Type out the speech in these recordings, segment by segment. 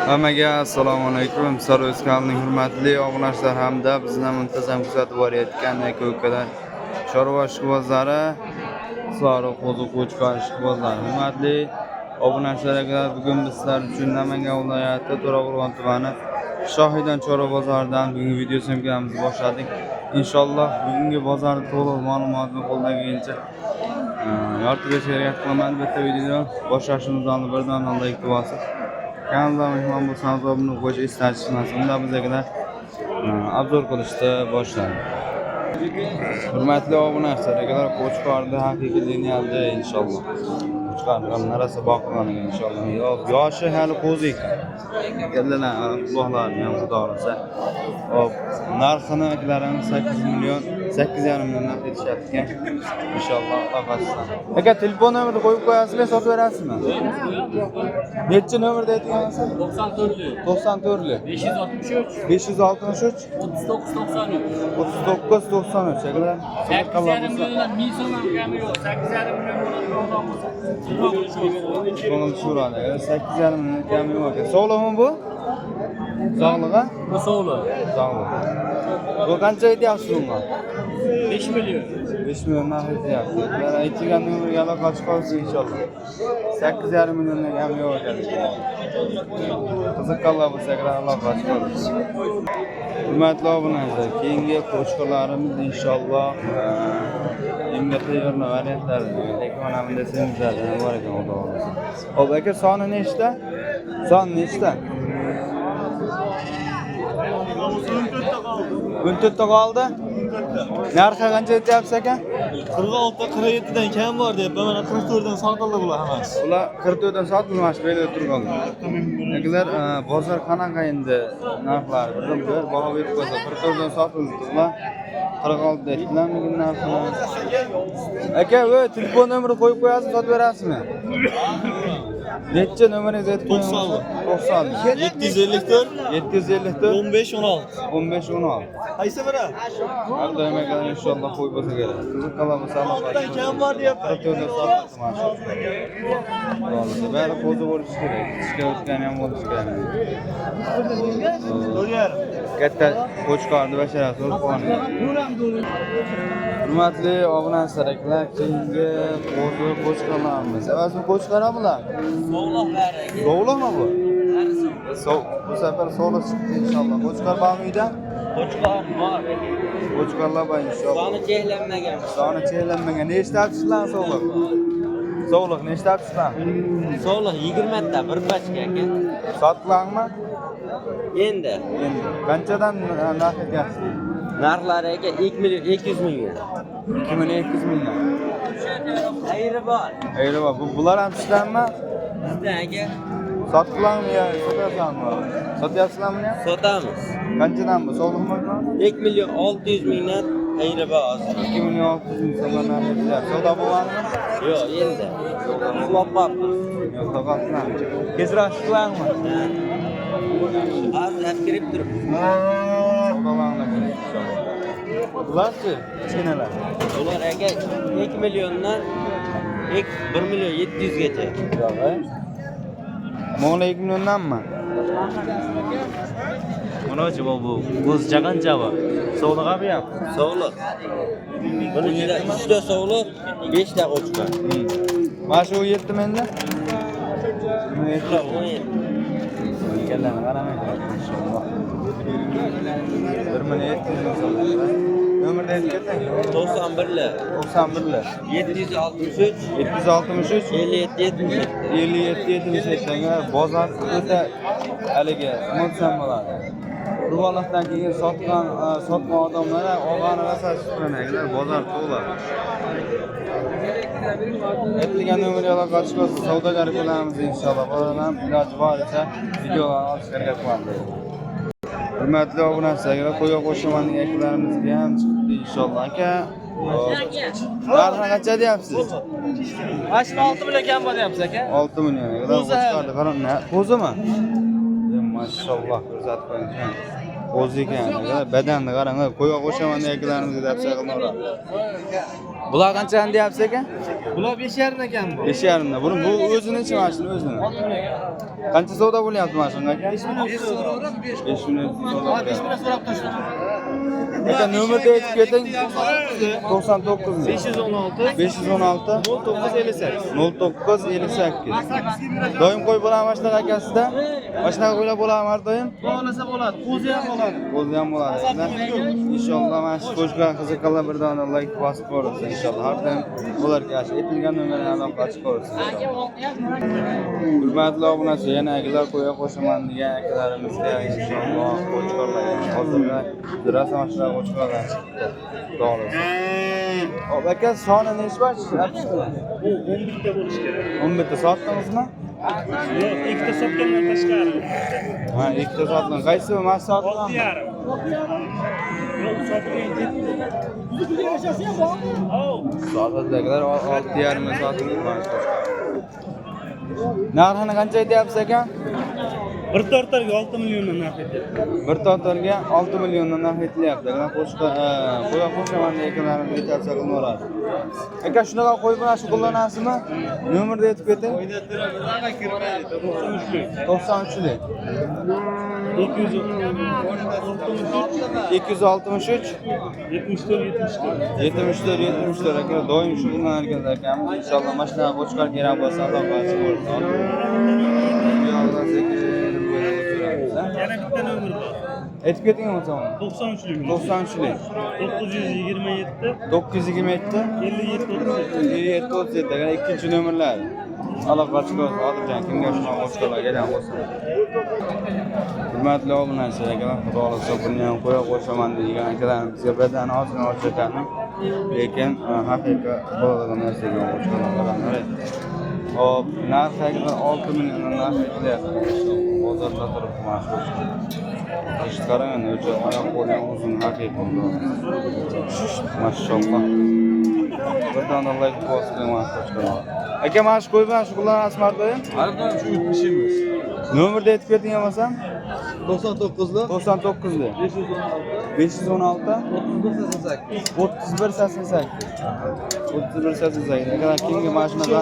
Hammaga assalomu alaykum. Sarvis kanalining hurmatli obunachilar hamda bizni muntazam kuzatib borayotgan aka-ukalar, chorva ishqibozlari, sariq qo'ziq qo'chqor ishqibozlari. Hurmatli obunachilar, bugun biz sizlar uchun Namangan viloyati To'raqo'rg'on tumani Shohidan chorva bozoridan bugungi videosyomkamizni boshladik. Inshaalloh bugungi bozorda to'liq ma'lumotni qo'ldan kelgancha yoritib berishga qilaman. Bitta video boshlashimizdan birdan oldin iltimos. Kanalda mehmon bo'lsangiz obuna qo'yish istashingiz unda bizlar obzor qilishni boshlaymiz. Hurmatli obunachilar, qo'chqorda haqiqiy linealda inshaalloh. Qo'chqorning narasi boqilangan inshaalloh. Yoshi hali qo'zi ekan. Keldilar quloqlarni ham xudo ursa. Hop, narxini aklarimiz 8 million, 8,5 milliondan ketishyapti ekan. Inshaalloh taqasizlar. Aka, telefon nomerini qo'yib qo'yasizmi, sotib berasizmi? Necha nomerda aytgansiz? 94li. 563 3993 aklar. 8,5 milliondan 1000 so'm ham kami yo'q. 8,5 milliondan Ko'ngil so'radi. 8,5 million kami yo'q. Sog'lig'imi bu? Sog'lig'i? bu sovli. Sog'lig'. Bu qancha aytyapsiz bunga? 5 million. 5 milliondan aytyapsiz. Ben aytgan nomerga aloqa chiqarsa inshaalloh. 8,5 milliondan kami yo'q ekan. Qiziqqanlar bo'lsa aloqa chiqarsa. Hurmatli obunachilar, keyingi qo'chqorlarimiz inshaalloh imga tayyorna variantlar ekranimda desangiz bor ekan xudo xolasa. Hop aka, soni nechta? Son nechta? 14 ta qoldi. Narxi qancha aytyapsiz aka? 46 47 dan kam bor deb, mana 44 dan sotildi bular hammasi. Ular 44 dan sotilmoqchi bo'lib turganlar. Aklar bozor qanaqa endi narxlari bir baho berib qo'ysa 44 dan sotildi. Ular 46 deydilar bugun narxini. Aka, voy telefon nomerini qo'yib qo'yasiz, sotib berasizmi? Necha nomeringizni aytib qo'ying. 90 754 754 15 16. 15 16. Qaysi biri? Har doim ekan inshaalloh qo'yib bo'lsa kerak. Qiziqqanlar bo'lsa Dan kam bor deyapti. 44 dan sotildi mana. To'g'ri, bari qo'zi bo'lishi kerak. Ishga o'tgani ham bo'lishi kerak. Katta qo'chqorni basharasi bo'lib qolgan. Hurmatli obunachilar, keyingi qo'zi qo'chqorlarimiz. Avvalgi qo'chqorlar bular. Sovliqlari. Sovliqmi bu? Bu safar sovliq chiqdi inshaalloh. Qo'chqor bormi uyda? Qo'chqor bor. Qo'chqorlar bor inshaalloh. Soni cheklanmagan. Soni cheklanmagan. Nechtabsizlar sovliq? Sovliq nechtabsizlar? Sovliq 20 ta bir pachka aka. Sotilarmi? Endi Qanchadan narx etyapsiz? narxlari aka 2 million 200 million. 2200 million. Ayri bor. Ayri bor. Bular ham sizlarmi? Bizdan aka Sotilarmi yo sotyapsizlarmi? Sotyapsizlarmi? sotamiz. Qanchadan bu? Sovliqmi? 2 million 600 mingdan ayri bor hozir. 2 million 600 ming so'mdan narx etyapsiz. Savdo bo'lmadimi? Yo'q, endi. Uxlab Yo'q, taqasizlar. Kechirasizlarmi? hozir kirib turibmiz. Savdolarni kerak inshaalloh. Bularchi? Kichkinalar. Ular aka 2 milliondan 1 million 700 gacha. Mo'la 2 milliondanmi? Mana bu bo'z jaqancha bu. Sovliq ham ham. Sovliq. Buni ichida 3 ta sovliq, 5 ta qo'chqor. Mana shu 7 menda. Ular 17. Kellarni qaramang inshaalloh. 1 million 700 ming so'm. Nomerni aytib keting. 91lar 91lar 763 763 57 77. 57-77 bozor o'ta haligi mo'tsam bo'ladi. Urg'oqdan keyin sotgan odamlar olg'ani rosa chiqqanlar, bozor to'la. Aytilgan nomerga aloqa qilib savdogar qilamiz inshaalloh. Bolalar iloji boricha videolarni olishga harakat qilamiz. Hurmatli obunachilar, qo'ya qo'shimaning aklarimizga ham chiqdi inshaalloh aka. Narxi qancha deyapsiz? 6 million kam bor deyapsiz aka. 6 million. Qo'chqorni qarang, qo'zimi? Mashalloh ko'rsatib qo'ying. Qo'zi ekan. Badanni qarang, qo'ya qo'shimaning aklarimizga deb chaqirmoqlar. Bular qanchani deyapsiz aka? Bular 5,5 ekan bu. 5,5 da. Bu o'zini ichi mashina o'zini. Qancha savdo bo'lyapti mashina aka? 5 million so'rab 5 million savdo. Ha 5 million so'rab turishdi. Aka nomerni aytib keting. 99 516 516 0958. 0958. Doim qo'y bo'laman mashina akasida. Mashina qo'ylab bo'laman har doim. Bo'lmasa bo'ladi. Qo'zi ham bo'ladi. O'zi ham bo'ladi. Inshaalloh mana shu qo'shgan qiziqlar bir dona like bosib ko'rsin inshaalloh. Har doim ularga aytilgan nomerni aloqa qilib ko'rsin inshaalloh. Hurmatli obunachi, yana agar qo'ya qo'shaman degan akalarimizga inshaalloh qo'chqorlar. Hozirda rasm mashina qo'chqorlar chiqdi. To'g'ri. Hop aka soni nechi bor? 11 ta bo'lish kerak. 11 ta sotdingizmi? Yo'q, ikkita sotgandan tashqari. Ha, ikkita sotdim. Qaysi mas sotdim? 6,5. Yo'q, sotgan 7. Sotadilar 6,5 ga sotdim. Narxini qancha aytyapsiz aka? Bir tortarga 6 milliondan narx etyapti. Bir tortarga 6 milliondan narx etilyapti. Mana qo'ya qo'shaman deganlarim aytsa qilmalardi. Aka shunaqa qo'y bilan shug'ullanasizmi? Nomerni aytib keting. 93 lik. 263 74 aka doim shug'ullanar ekanlar. Inshaalloh mashina qo'chqar kerak bo'lsa Alloh basi bo'lsin. Yana bitta nomer bor. Aytib keting o'zim. 93 lik. 93 lik. 927 927 57 37 degan ikkinchi nomerlar. Aloqa chiqib Odiljon kimga shunaqa qo'shqalar kelgan bo'lsa. Hurmatli obunachilar, akalar, xudo xolasa buni ham qo'ya qo'shaman degan akalarimizga birdan ozgina ochakani, lekin haqiqiy bo'ladigan narsaga qo'shqalar. Hop, narxi 6 milliondan narx etilyapti. Bozorda turib mashhur. Eshit qarang, o'sha oyoq qo'ldan uzun haqiqiy. Mashalloh. Birdan like bosib qo'ymoqchiman. Aka, mana shu qo'y bilan shug'ullanasiz mardoim? Har doim shu ishimiz. Nomerni aytib keting olmasam? 99 lik 99 lik 516 3188 agar kimga mana shunaqa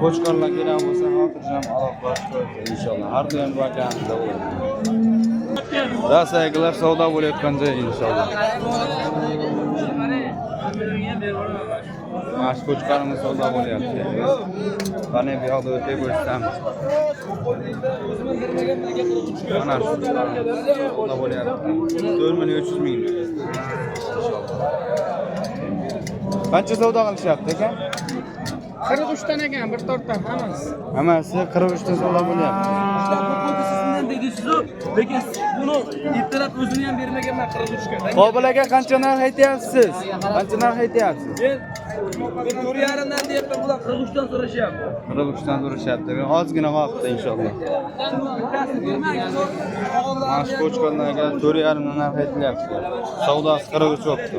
qo'chqorlar kerak bo'lsa xotirjam aloqa qilib inshaalloh har doim vakantimizda bo'ladi. Rasayglar savdo bo'layotgan joy inshaalloh. Mash qo'chqarimiz savdo bo'lyapti. Qani bu yoqda o'tib ko'rsatamiz. Mana shu savdo bo'lyapti. 4 million 300 ming. Qancha savdo qilishyapti aka? 43 dan ekan bir tortdan hammasi. Hammasi 43 ta savdo bo'lyapti. Lekin buni ertalab o'zini ham bermaganman 43 ga. Qobil aka qancha narx aytyapsiz? Qancha narx aytyapsiz? Men 4,5 dan deyapman, bular 43 dan so'rashyapti. 43 dan so'rashyapti. Ozgina vaqtda inshaalloh. Mash qo'chqorlarga 4,5 dan narx aytilyapti. Savdosi 43 o'pti.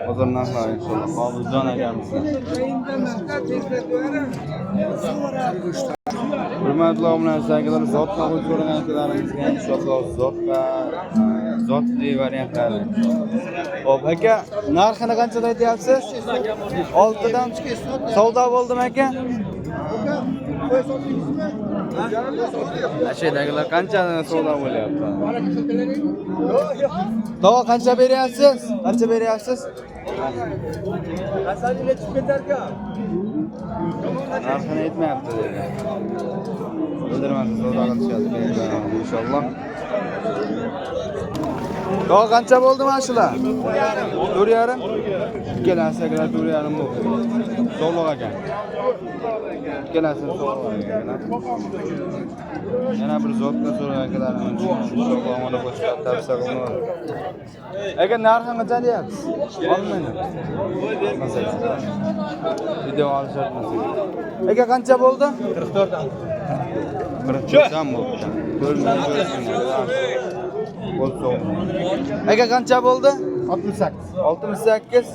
Hozir narxlar inshaalloh. Qobiljon akamiz. Hurmatli obunachilar, zotga qo'yib ko'rgan akalarimizga inshaalloh zotli variantlar. Xo'p, aka, narxini qanchada aytyapsiz? 6 dan savdo bo'ldimi aka? Ashadagilar qanchadan savdo bo'lyapti? Tova qancha beryapsiz? Qancha beryapsiz? Qasaninglar chiqib ketarka. Narxini aytmayapti dedi. Bildirmasa savdo qilishyapti inshaalloh. Tova qancha bo'ldi mana shular? 4,5. Ikkalasi akalar 4,5 bo'ldi. Sog'liq ekan. Ikkalasi sog'liq ekan. Yana bir zotga so'ragan akalarimiz inshaalloh mana bu chiqib tavsiya qilaman. Aka narxini qancha deyapsiz? Olmayman. Masalan. Video olishamiz. Aka qancha bo'ldi? 44 dan. 44 dan bo'ldi. 4 million. Aka qancha bo'ldi? 68.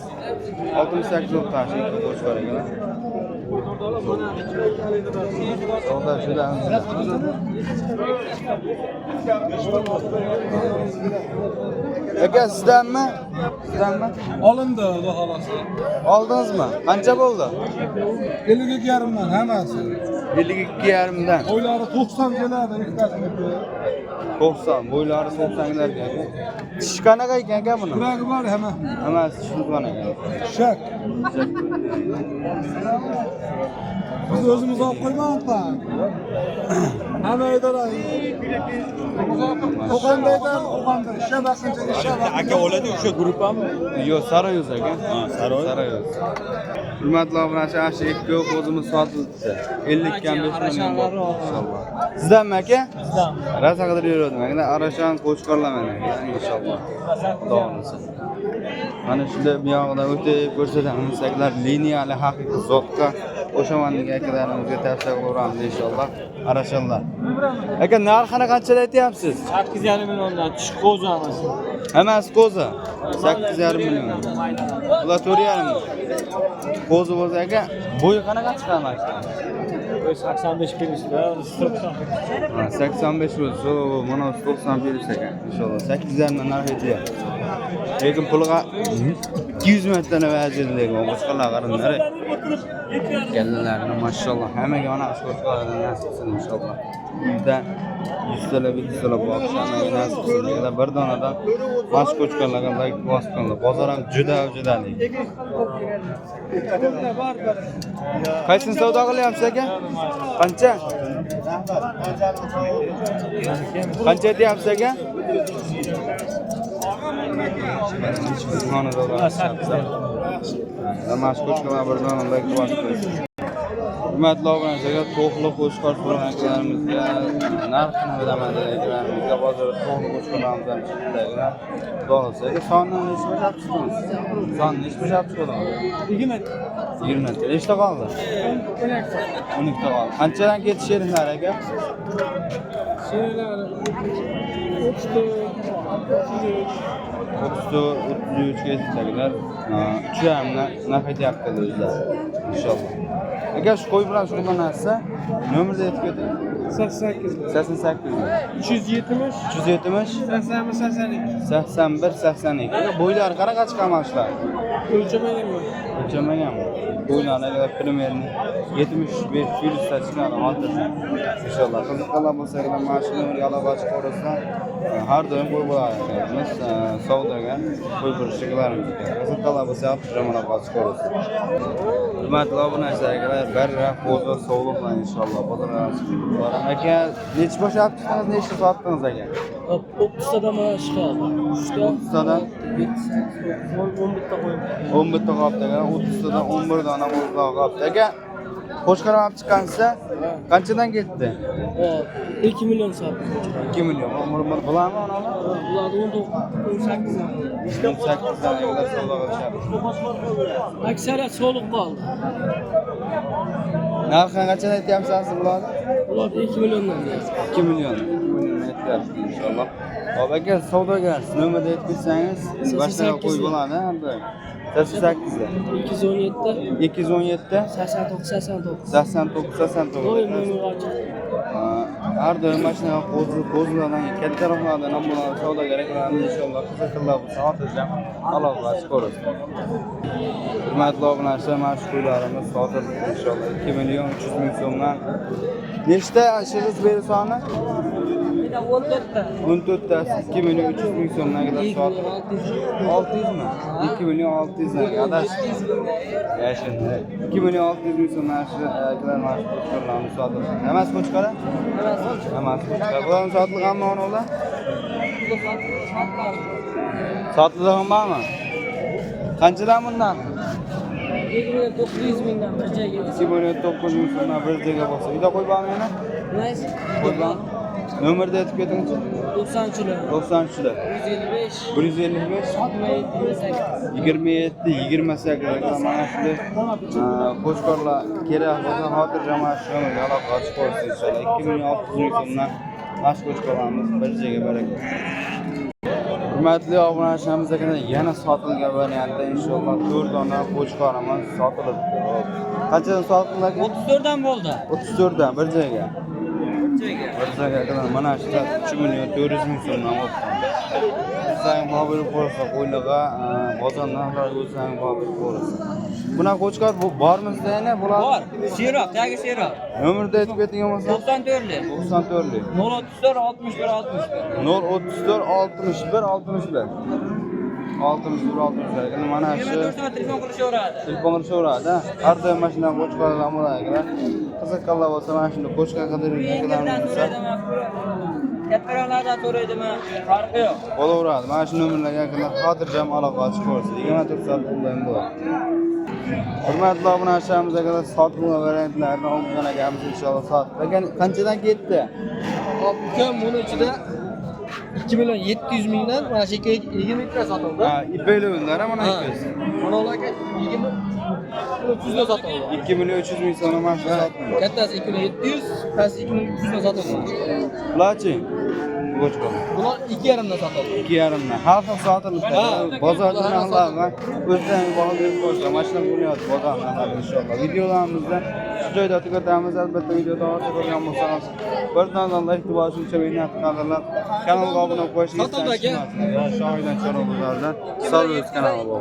68 o'tqash qo'shqor ekan. Savdo shudamiz. Aka sizdanmi? Sizdanmi? Olindi Xudo xolasi. Oldingizmi? Qancha bo'ldi? 52,5 hammasi. 52,5 dan. O'ylari 90 keladi ikkitasini. 90, bo'ylari 90 larga. Tish qanaqa ekan aka buni? Kuragi bor hamma. Hammasi tushunib qanaqa. Shak. Biz o'zimiz olib qo'ymayapmiz. Hamma aytadi. Qo'qondaydan Qo'qonda ishga baqincha ishga baqincha. Aka oladi o'sha guruhmi? Yo'q, Sarayoz aka. Ha, Sarayoz. Hurmatli obunachi, ana shu ikki o'zimiz sotilibdi. 50 million bor. Inshaalloh. Sizdanmi aka? Bizdan. Rosa qidirib yurdim. Mana Arashan qo'shqorlar mana inshaalloh. Xudo xolasa. Mana shunda bu yoqdan o'tib ko'rsatamiz. Saklar liniyali haqiqiy zotga o'shamanning akalarimizga tavsiya qilamiz inshaalloh. Arashanlar. Aka narxini qanchadan aytyapsiz? 8,5 milliondan tish qo'zi hammasi. Hammasi qo'zi. 8,5 million. Bular 4,5. Qo'zi bo'lsa aka, bo'yi qanaqa chiqarmoqchi? 85 kelishda, 85 bo'lsa, mana 90 berish ekan. Inshaalloh 8,5 dan narx aytyapti. Lekin pulga 200 metrdan vazir lekin boshqalar qarinlar. Gallalarni mashalloh hammaga mana shu qo'shqalardan nasib qilsin inshaalloh. Uyda 100 tala 100 tala boqishani nasib qilsin. Yana bir donadan bosh qo'shqalarga like bosganlar. Bozor ham juda judalik. Qaysini savdo qilyapsiz aka? Qancha? Qancha deyapsiz aka? Namash ko'chkalar birdan like bosdi. Hurmatli obunachilar, to'qli qo'shqor so'rag'anlarimizga narxini bilaman deganlarimizga bozor to'qli qo'shqorlarimizdan chiqdilar. Xudoga sonni nechta chiqdingiz? Sonni nechta chiqdingiz? 20 ta. Nechta qoldi? 12 ta qoldi. Qanchadan ketish erinlar aka? Şeyler 33 ketdilar. 3,5 nafaqat yaptilar o'zlari. Inshaalloh. Agar shu qo'y bilan shug'ullansa, nomerni aytib keting. 88 370 81 82. Bo'ylari qanaqa chiqarmoqchilar? O'lchamaganmi? Bo'ylari primerni 75 virusda chiqadi hozir. Inshaalloh qiziqqanlar bo'lsa, mana shu nomerga aloqa chiqarsa, har doim qo'y bo'ladi. Biz savdoga qo'y burishchilarimiz. Qiziqqanlar bo'lsa, aloqa chiqarsa. Hurmatli obunachilar, barra qo'zi sog'liqla inshaalloh bozorlarimiz. Aka, necha boshlab chiqdingiz, nechta sotdingiz aka? 30 tadan mana chiqadi. 30 tadan 11 ta qolibdi aka, 30 tadan 11 dona qo'zg'aloq qolibdi aka. Qo'shqaram olib chiqqansa, qanchadan ketdi? 2 million sotdi. 2 million. Bularmi ona? Bular 18 dan. 18 dan egalar savdo qilishyapti. Aksariyat so'liq qoldi. Narxini qanchadan aytyapsiz bularni? Bular 2 milliondan. 2 million. 2 million aytyapsiz inshaalloh. Hop aka, savdogar nomerni aytib ketsangiz, boshqa qo'y bo'ladi endi. 88 da. 217 89 Doim nomer ochib. Har doim mashina qo'zlardan kattaroqlardan ham bo'ladi savdogar akalarimiz inshaalloh qiziqlar bo'lsa xotirjam aloqa chiqaramiz. Hurmatli obunachilar, mana shu qo'ylarimiz sotildi inshaalloh 2 million 300 ming so'mdan. Nechta ashiringiz beri soni? 14 ta 2 million 300 ming so'mdan sotdi. 600 mi? 2 million 600 dan adash. Yashinda 2 million 600 ming so'mdan akalar mana shu qo'shqorlarni sotdi. Hammasi qo'shqora? Hammasi qo'shqora. Bularni sotilganmi ular? Sotilgan bormi? Qanchadan bundan? 900 mingdan bir joyga. 2 million 900 ming so'mdan bir joyga bo'lsa, uyda qo'y bormi yana? Nayse. Qo'y bormi? Nomerni aytib ketingchi. 90'lar. 90'lar. 155 27 28 mana shunday qo'shqorlar kerak bo'lsa xotirjam mana shu nomerga aloqa chiqarsa inshaalloh 2 million 600 ming so'mdan mash qo'shqorlarimiz bir joyga baraka. Hurmatli obunachilarimiz yana sotilgan variantda inshaalloh 4 dona qo'shqorimiz sotilibdi. Qanchadan sotding aka? 34 dan bo'ldi. 34 dan bir joyga. Joyga. Bir joyga qilib mana shu 3 million 400 ming so'mdan olibman. Sen mobil qo'ysa qo'yliga bozordan o'zing mobil qo'ysa. Bunaqa qo'chqor bormi sizda yana? Bular Bor. Seroq, tagi seroq. nomerda aytib keting bo'lsa 94 lik. 94 lik. 034 61 61. 034 61 61. 61 61. Mana shu Telefon qilishaveradi. telefon qilishaveradi. Har doim mana shunday qo'chqorlar bo'ladi. Qiziqqanlar bo'lsa mana shunday qo'chqor qidirganlar bo'lsa Kattalardan so'raydimi? Farqi yo'q. bo'laveradi. Mana shu nomerlarga yaqinda xotirjam aloqa qilib ko'rsa 24 soat onlayn bo'ladi. Hurmatli obunachilarimiz aka sotuvga variantlarni olgan ekanmiz inshaalloh soat. Lekin qanchadan ketdi? Ukam buni ichida 2 million 700 mingdan mana shu 20 litre sotildi. Ha, ipeylovlar mana ikkiz. Mana ularga 20 300 dan sotildi. 2 million 300 ming so'm mana shu sotdim. Kattasi 2 million 700, past 2 million 300 dan sotildi. Bularchi? Qo'chqor. Bular 2,5 dan sotildi. 2,5 dan. Har xil sotilibdi. Bozorda narxlarga o'zlarining baho berib qo'ysa, mashina bo'lyapti bozor narxlari inshaalloh. Videolarimizda shu joyda tugatamiz. Albatta videoda orqa ko'rgan bo'lsangiz, birdan like bosishni mehnat qilinglar. Kanalga obuna bo'lishingizni aytishmoqchiman. Shohidan Chorobozordan Solvus kanali bor.